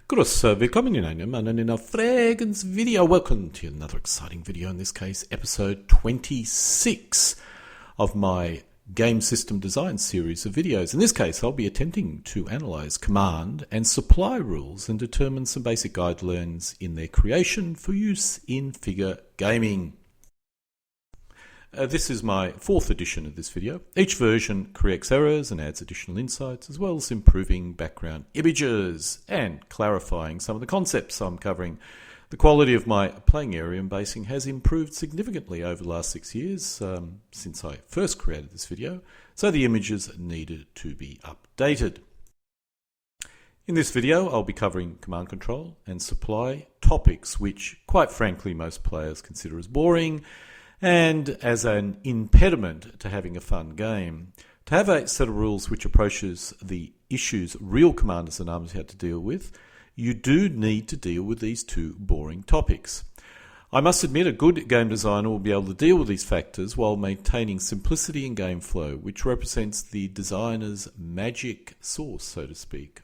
Grüß, willkommen in einem anderen Fragens video. Welcome to another exciting video, in this case episode 26 of my game system design series of videos. In this case I'll be attempting to analyze command and supply rules and determine some basic guidelines in their creation for use in figure gaming. This is my fourth edition of this video. Each version corrects errors and adds additional insights, as well as improving background images and clarifying some of the concepts I'm covering. The quality of my playing area and basing has improved significantly over the last 6 years since I first created this video, so the images needed to be updated. In this video I'll be covering command control and supply topics which, quite frankly, most players consider as boring and as an impediment to having a fun game. To have a set of rules which approaches the issues real commanders and armies have to deal with, you do need to deal with these two boring topics. I must admit, a good game designer will be able to deal with these factors while maintaining simplicity in game flow, which represents the designer's magic sauce, so to speak.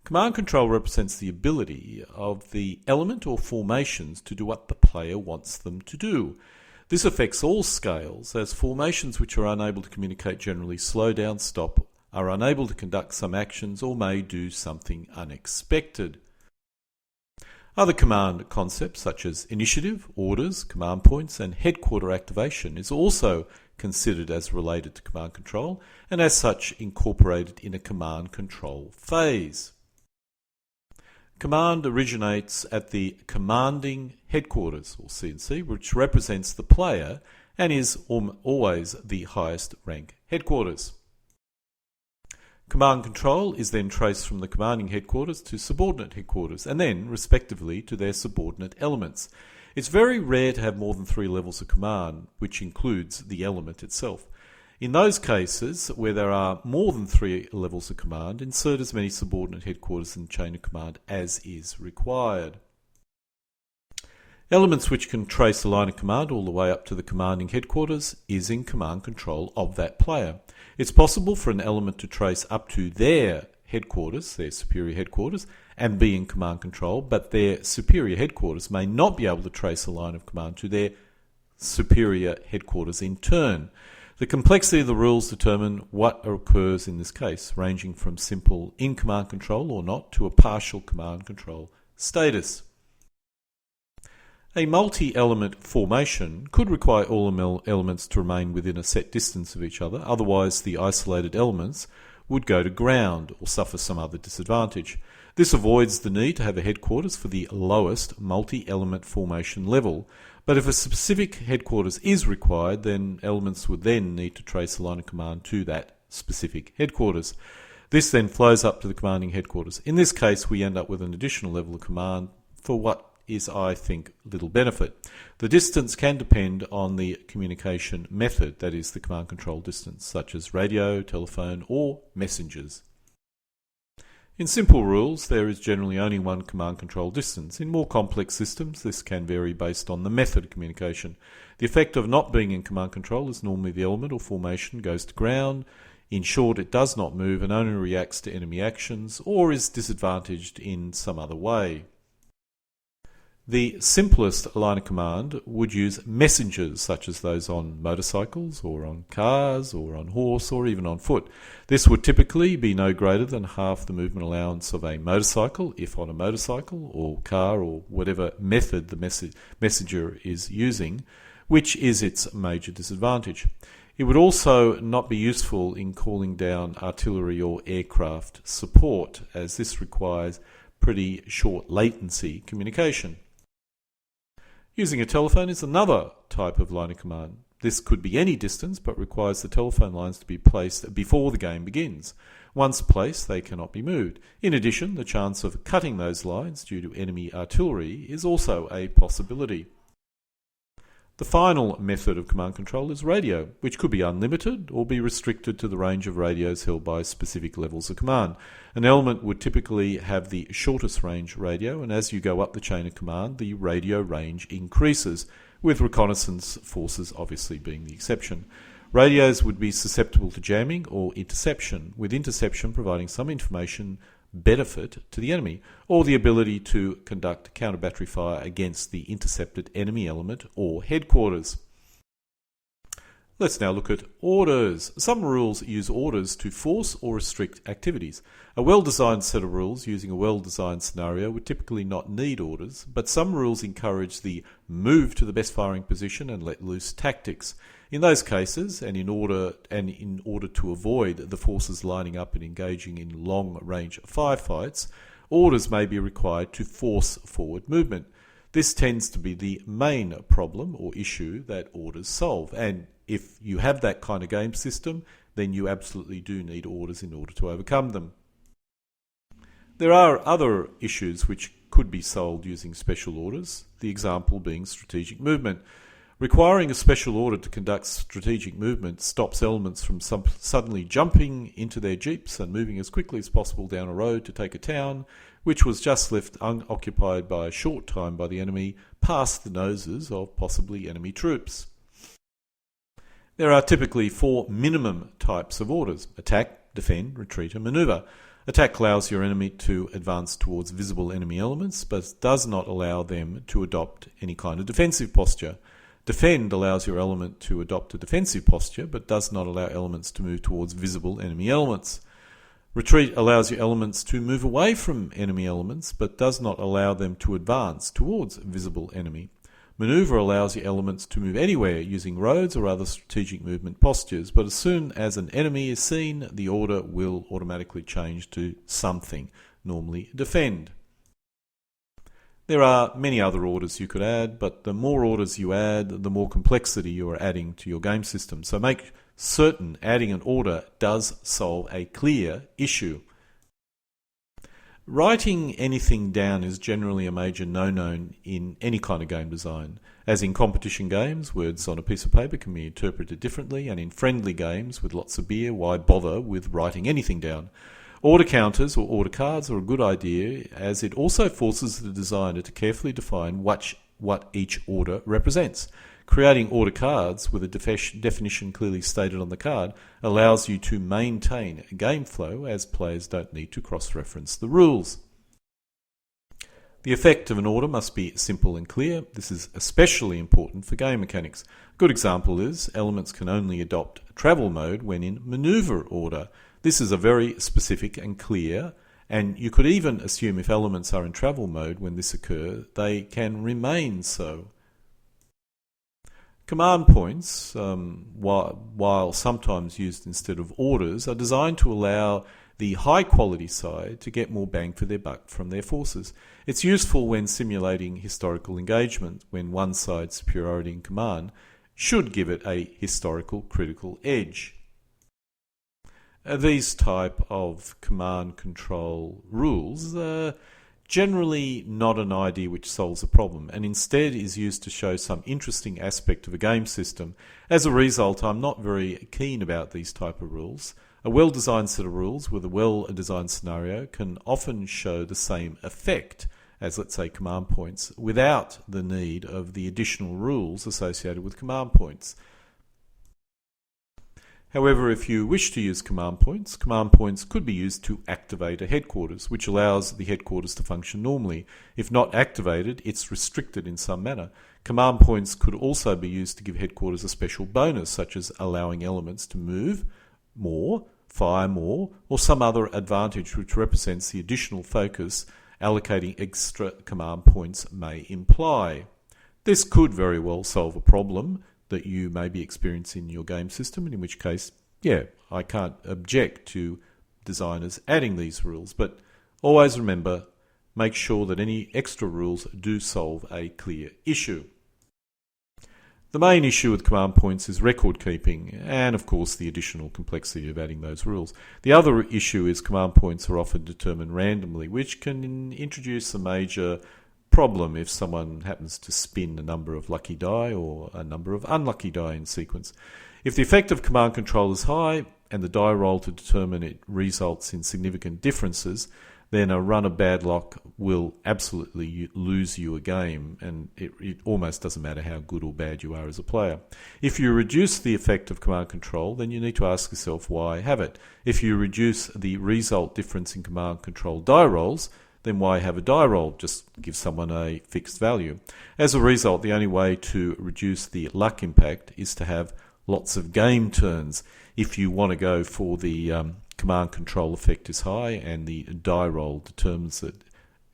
Command control represents the ability of the element or formations to do what the player wants them to do. This affects all scales, as formations which are unable to communicate generally slow down, stop, are unable to conduct some actions, or may do something unexpected. Other command concepts such as initiative, orders, command points, and headquarter activation is also considered as related to command control, and as such incorporated in a command control phase. Command originates at the commanding headquarters, or C&C, which represents the player and is always the highest rank headquarters. Command control is then traced from the commanding headquarters to subordinate headquarters, and then, respectively, to their subordinate elements. It's very rare to have more than 3 levels of command, which includes the element itself. In those cases where there are more than 3 levels of command, insert as many subordinate headquarters in the chain of command as is required. Elements which can trace a line of command all the way up to the commanding headquarters is in command control of that player. It's possible for an element to trace up to their headquarters, their superior headquarters, and be in command control, but their superior headquarters may not be able to trace a line of command to their superior headquarters in turn. The complexity of the rules determine what occurs in this case, ranging from simple in command control or not to a partial command control status. A multi-element formation could require all elements to remain within a set distance of each other, otherwise the isolated elements would go to ground or suffer some other disadvantage. This avoids the need to have a headquarters for the lowest multi-element formation level, but if a specific headquarters is required, then elements would then need to trace a line of command to that specific headquarters. This then flows up to the commanding headquarters. In this case, we end up with an additional level of command for what is, I think, little benefit. The distance can depend on the communication method, that is, the command control distance, such as radio, telephone, or messengers. In simple rules, there is generally only one command control distance. In more complex systems, this can vary based on the method of communication. The effect of not being in command control is normally the element or formation goes to ground. In short, it does not move and only reacts to enemy actions or is disadvantaged in some other way. The simplest line of command would use messengers, such as those on motorcycles or on cars or on horse or even on foot. This would typically be no greater than half the movement allowance of a motorcycle, if on a motorcycle or car or whatever method the messenger is using, which is its major disadvantage. It would also not be useful in calling down artillery or aircraft support, as this requires pretty short latency communication. Using a telephone is another type of line of command. This could be any distance, but requires the telephone lines to be placed before the game begins. Once placed, they cannot be moved. In addition, the chance of cutting those lines due to enemy artillery is also a possibility. The final method of command control is radio, which could be unlimited or be restricted to the range of radios held by specific levels of command. An element would typically have the shortest range radio, and as you go up the chain of command, the radio range increases, with reconnaissance forces obviously being the exception. Radios would be susceptible to jamming or interception, with interception providing some information benefit to the enemy, or the ability to conduct counter-battery fire against the intercepted enemy element or headquarters. Let's now look at orders. Some rules use orders to force or restrict activities. A well-designed set of rules using a well-designed scenario would typically not need orders, but some rules encourage the move to the best firing position and let loose tactics. In those cases, and in order to avoid the forces lining up and engaging in long-range firefights, orders may be required to force forward movement. This tends to be the main problem or issue that orders solve, and if you have that kind of game system, then you absolutely do need orders in order to overcome them. There are other issues which could be solved using special orders, the example being strategic movement. Requiring a special order to conduct strategic movement stops elements from suddenly jumping into their jeeps and moving as quickly as possible down a road to take a town, which was just left unoccupied by a short time by the enemy, past the noses of possibly enemy troops. There are typically 4 minimum types of orders: attack, defend, retreat, and maneuver. Attack allows your enemy to advance towards visible enemy elements, but does not allow them to adopt any kind of defensive posture. Defend allows your element to adopt a defensive posture, but does not allow elements to move towards visible enemy elements. Retreat allows your elements to move away from enemy elements, but does not allow them to advance towards visible enemy. Maneuver allows your elements to move anywhere using roads or other strategic movement postures, but as soon as an enemy is seen, the order will automatically change to something, normally defend. There are many other orders you could add, but the more orders you add, the more complexity you are adding to your game system. So make certain adding an order does solve a clear issue. Writing anything down is generally a major no-no in any kind of game design. As in competition games, words on a piece of paper can be interpreted differently, and in friendly games with lots of beer, why bother with writing anything down? Order counters or order cards are a good idea, as it also forces the designer to carefully define what each order represents. Creating order cards with a definition clearly stated on the card allows you to maintain game flow, as players don't need to cross-reference the rules. The effect of an order must be simple and clear. This is especially important for game mechanics. A good example is elements can only adopt travel mode when in maneuver order. This is a very specific and clear, and you could even assume if elements are in travel mode when this occurs, they can remain so. Command points, while sometimes used instead of orders, are designed to allow the high-quality side to get more bang for their buck from their forces. It's useful when simulating historical engagement, when one side's superiority in command should give it a historical critical edge. These type of command control rules are generally not an idea which solves a problem, and instead is used to show some interesting aspect of a game system. As a result, I'm not very keen about these type of rules. A well-designed set of rules with a well-designed scenario can often show the same effect as, let's say, command points, without the need of the additional rules associated with command points. However, if you wish to use command points could be used to activate a headquarters, which allows the headquarters to function normally. If not activated, it's restricted in some manner. Command points could also be used to give headquarters a special bonus, such as allowing elements to move more, fire more, or some other advantage which represents the additional focus allocating extra command points may imply. This could very well solve a problem that you may be experiencing in your game system, and in which case, I can't object to designers adding these rules, but always remember, make sure that any extra rules do solve a clear issue. The main issue with command points is record keeping, and of course the additional complexity of adding those rules. The other issue is command points are often determined randomly, which can introduce a major problem if someone happens to spin a number of lucky die or a number of unlucky die in sequence. If the effect of command control is high and the die roll to determine it results in significant differences, then a run of bad luck will absolutely lose you a game, and it almost doesn't matter how good or bad you are as a player. If you reduce the effect of command control, then you need to ask yourself why have it. If you reduce the result difference in command control die rolls, then why have a die roll? Just give someone a fixed value. As a result, the only way to reduce the luck impact is to have lots of game turns. If you want to go for the command control effect is high and the die roll determines that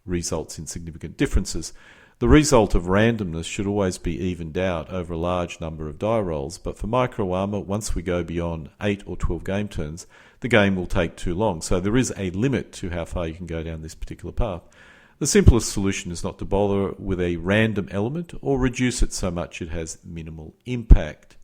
results in significant differences, the result of randomness should always be evened out over a large number of die rolls, but for micro armor, once we go beyond 8 or 12 game turns, the game will take too long. So there is a limit to how far you can go down this particular path. The simplest solution is not to bother with a random element or reduce it so much it has minimal impact.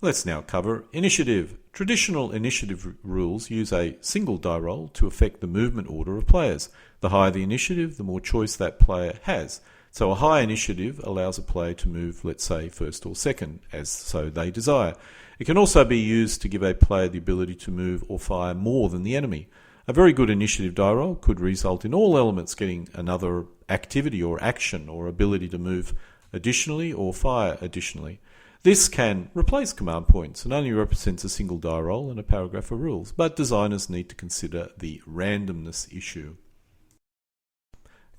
Let's now cover initiative. Traditional initiative rules use a single die roll to affect the movement order of players. The higher the initiative, the more choice that player has. So a high initiative allows a player to move, let's say, first or second, as so they desire. It can also be used to give a player the ability to move or fire more than the enemy. A very good initiative die roll could result in all elements getting another activity or action or ability to move additionally or fire additionally. This can replace command points and only represents a single die roll and a paragraph of rules, but designers need to consider the randomness issue.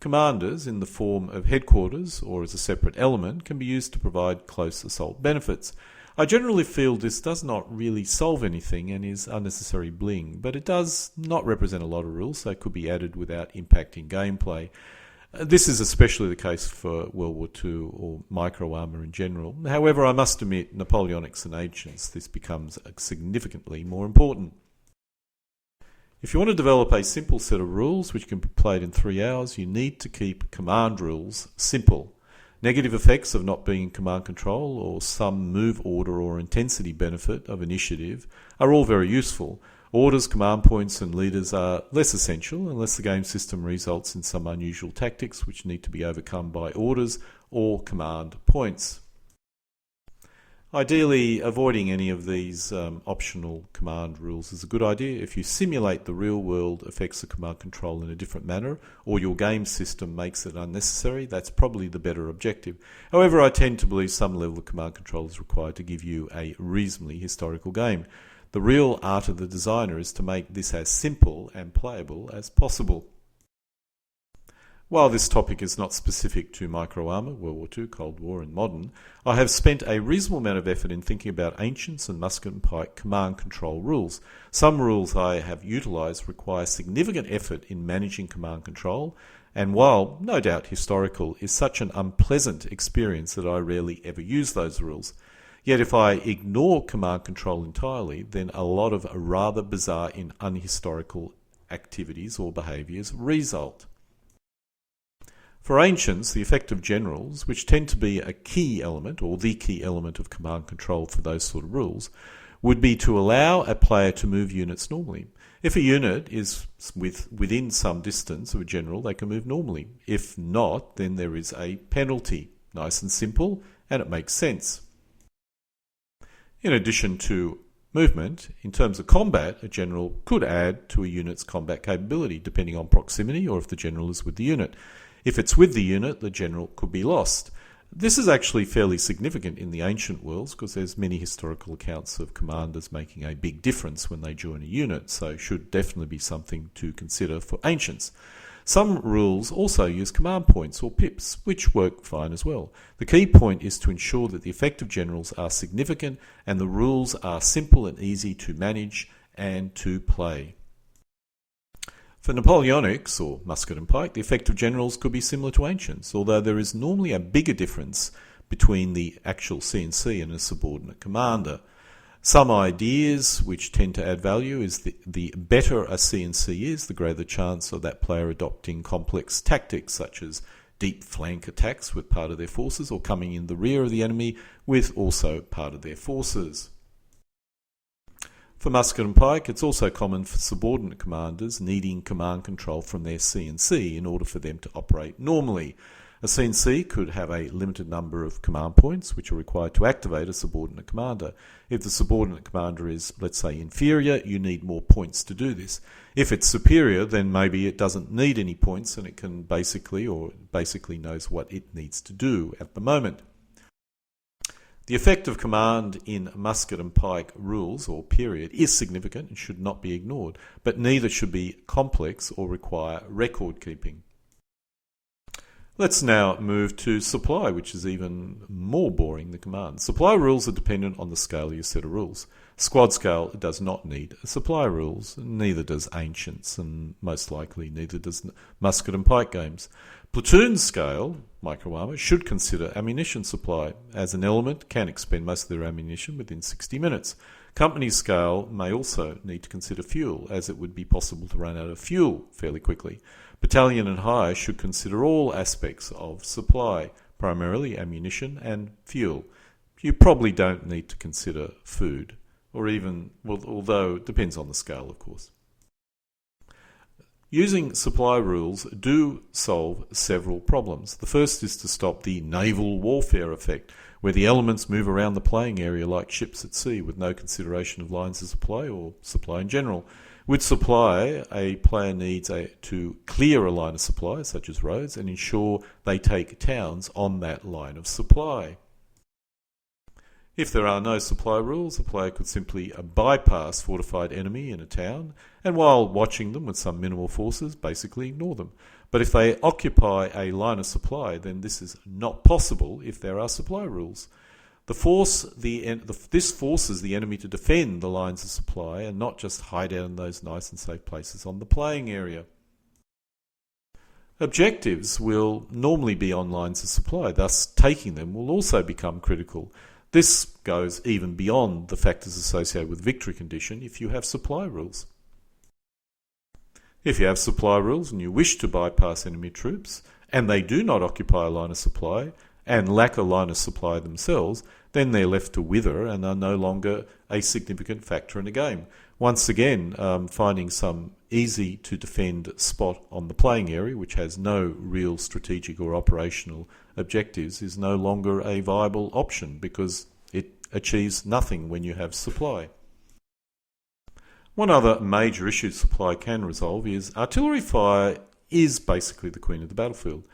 Commanders, in the form of headquarters or as a separate element, can be used to provide close assault benefits. I generally feel this does not really solve anything and is unnecessary bling, but it does not represent a lot of rules, so it could be added without impacting gameplay. This is especially the case for World War II or micro armor in general. However, I must admit, Napoleonics and Ancients, this becomes significantly more important. If you want to develop a simple set of rules which can be played in 3 hours, you need to keep command rules simple. Negative effects of not being in command control or some move order or intensity benefit of initiative are all very useful. Orders, command points and leaders are less essential unless the game system results in some unusual tactics which need to be overcome by orders or command points. Ideally, avoiding any of these optional command rules is a good idea. If you simulate the real world effects of command control in a different manner, or your game system makes it unnecessary, that's probably the better objective. However, I tend to believe some level of command control is required to give you a reasonably historical game. The real art of the designer is to make this as simple and playable as possible. While this topic is not specific to micro armor, World War II, Cold War and modern, I have spent a reasonable amount of effort in thinking about Ancients and Musket and Pike command control rules. Some rules I have utilised require significant effort in managing command control, and while no doubt historical, is such an unpleasant experience that I rarely ever use those rules. Yet if I ignore command control entirely, then a lot of rather bizarre and unhistorical activities or behaviours result. For Ancients, the effect of generals, which tend to be a key element or the key element of command control for those sort of rules, would be to allow a player to move units normally. If a unit is within some distance of a general, they can move normally. If not, then there is a penalty. Nice and simple, and it makes sense. In addition to movement, in terms of combat, a general could add to a unit's combat capability, depending on proximity or if the general is with the unit. If it's with the unit, the general could be lost. This is actually fairly significant in the ancient worlds because there's many historical accounts of commanders making a big difference when they join a unit, so should definitely be something to consider for Ancients. Some rules also use command points or pips, which work fine as well. The key point is to ensure that the effective generals are significant and the rules are simple and easy to manage and to play. For Napoleonics, or Musket and Pike, the effective generals could be similar to Ancients, although there is normally a bigger difference between the actual C&C and a subordinate commander. Some ideas which tend to add value is the better a C&C is, the greater the chance of that player adopting complex tactics such as deep flank attacks with part of their forces or coming in the rear of the enemy with also part of their forces. For Musket and Pike, it's also common for subordinate commanders needing command control from their C&C in order for them to operate normally. A CNC could have a limited number of command points which are required to activate a subordinate commander. If the subordinate commander is, let's say, inferior, you need more points to do this. If it's superior, then maybe it doesn't need any points and it can basically knows what it needs to do at the moment. The effect of command in musket and pike rules, or period, is significant and should not be ignored, but neither should be complex or require record keeping. Let's now move to supply, which is even more boring than command. Supply rules are dependent on the scale of your set of rules. Squad scale does not need supply rules, neither does Ancients, and most likely neither does musket and pike games. Platoon scale, microarmor, should consider ammunition supply, as an element can expend most of their ammunition within 60 minutes. Company scale may also need to consider fuel, as it would be possible to run out of fuel fairly quickly. Battalion and higher should consider all aspects of supply, primarily ammunition and fuel. You probably don't need to consider food, or even, well, although it depends on the scale, of course. Using supply rules do solve several problems. The first is to stop the naval warfare effect, where the elements move around the playing area like ships at sea with no consideration of lines of supply or supply in general. With supply, a player needs to clear a line of supply, such as roads, and ensure they take towns on that line of supply. If there are no supply rules, a player could simply bypass fortified enemy in a town, and while watching them with some minimal forces, basically ignore them. But if they occupy a line of supply, then this is not possible if there are supply rules. This forces the enemy to defend the lines of supply and not just hide out in those nice and safe places on the playing area. Objectives will normally be on lines of supply, thus taking them will also become critical. This goes even beyond the factors associated with victory condition if you have supply rules. If you have supply rules and you wish to bypass enemy troops, and they do not occupy a line of supply, and lack a line of supply themselves, then they're left to wither and are no longer a significant factor in the game. Once again, finding some easy to defend spot on the playing area, which has no real strategic or operational objectives, is no longer a viable option because it achieves nothing when you have supply. One other major issue supply can resolve is artillery fire is basically the queen of the battlefield.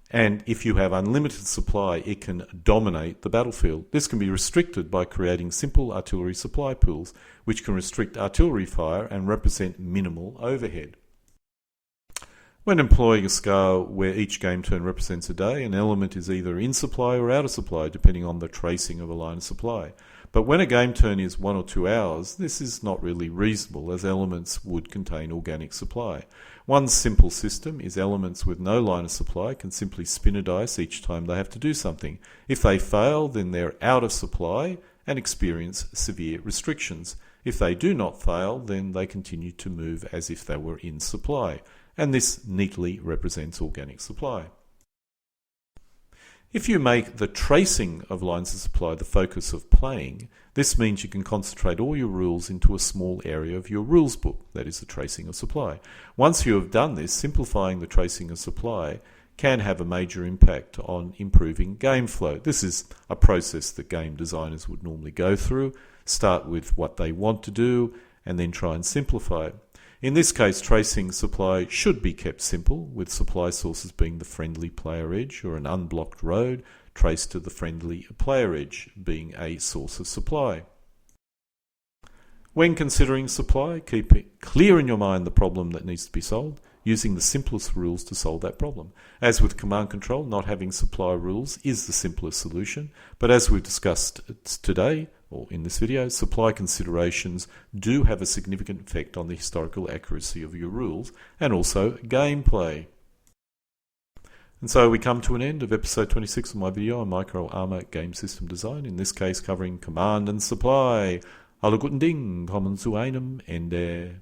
And if you have unlimited supply, it can dominate the battlefield. This can be restricted by creating simple artillery supply pools, which can restrict artillery fire and represent minimal overhead. When employing a scale where each game turn represents a day, an element is either in supply or out of supply, depending on the tracing of a line of supply. But when a game turn is 1 or 2 hours, this is not really reasonable, as elements would contain organic supply. One simple system is elements with no line of supply can simply spin a dice each time they have to do something. If they fail, then they're out of supply and experience severe restrictions. If they do not fail, then they continue to move as if they were in supply. And this neatly represents organic supply. If you make the tracing of lines of supply the focus of playing, this means you can concentrate all your rules into a small area of your rules book, that is the tracing of supply. Once you have done this, simplifying the tracing of supply can have a major impact on improving game flow. This is a process that game designers would normally go through, start with what they want to do, and then try and simplify it. In this case, tracing supply should be kept simple, with supply sources being the friendly player edge or an unblocked road traced to the friendly player edge being a source of supply. When considering supply, keep it clear in your mind the problem that needs to be solved, using the simplest rules to solve that problem. As with command control, not having supply rules is the simplest solution, but as we've discussed today, or in this video, supply considerations do have a significant effect on the historical accuracy of your rules and also gameplay. And so we come to an end of episode 26 of my video on micro armor game system design, in this case covering command and supply. Alle guten Dinge kommen zu einem Ende.